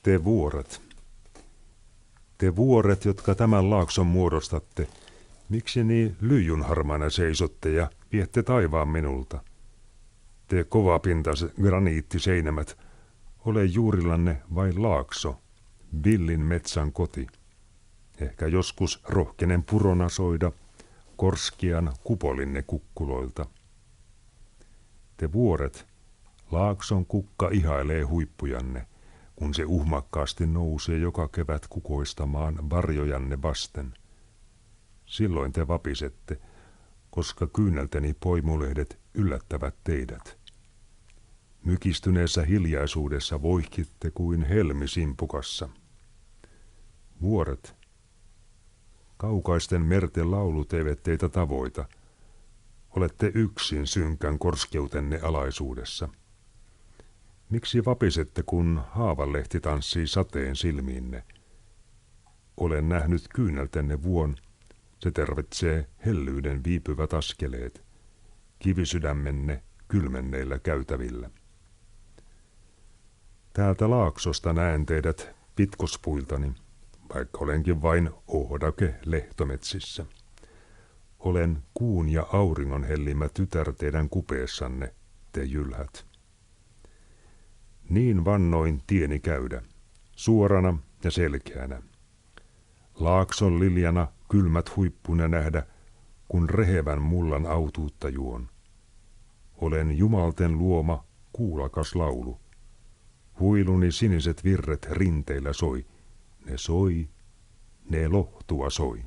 Te vuoret. Te vuoret, jotka tämän laakson muodostatte, miksi niin lyijynharmaana seisotte ja viette taivaan minulta? Te kovapintaiset graniittiseinämät, ole juurillanne vain laakso, villin metsän koti. Ehkä joskus rohkenen purona soida korskian kupolinne kukkuloilta. Te vuoret, laakson kukka ihailee huippujanne, kun se uhmakkaasti nousee joka kevät kukoistamaan varjojanne vasten. Silloin te vapisette, koska kyyneltäni poimulehdet yllättävät teidät. Mykistyneessä hiljaisuudessa voihkitte kuin helmi simpukassa. Vuoret, kaukaisten merten laulut eivät teitä tavoita. Olette yksin synkän korskeutenne alaisuudessa. Miksi vapisette, kun haavanlehti tanssii sateen silmiinne? Olen nähnyt kyyneltänne vuon, se tervitsee hellyyden viipyvät askeleet, kivisydämenne kylmenneillä käytävillä. Täältä laaksosta näen teidät pitkospuiltani, vaikka olenkin vain ohdake lehtometsissä. Olen kuun ja auringon hellimä tytär teidän kupeessanne, te jylhät. Niin vannoin tieni käydä, suorana ja selkeänä. Laakson liljana kylmät huippuna nähdä, kun rehevän mullan autuutta juon. Olen jumalten luoma kuulakas laulu. Huiluni siniset virret rinteillä soi, ne lohtua soi.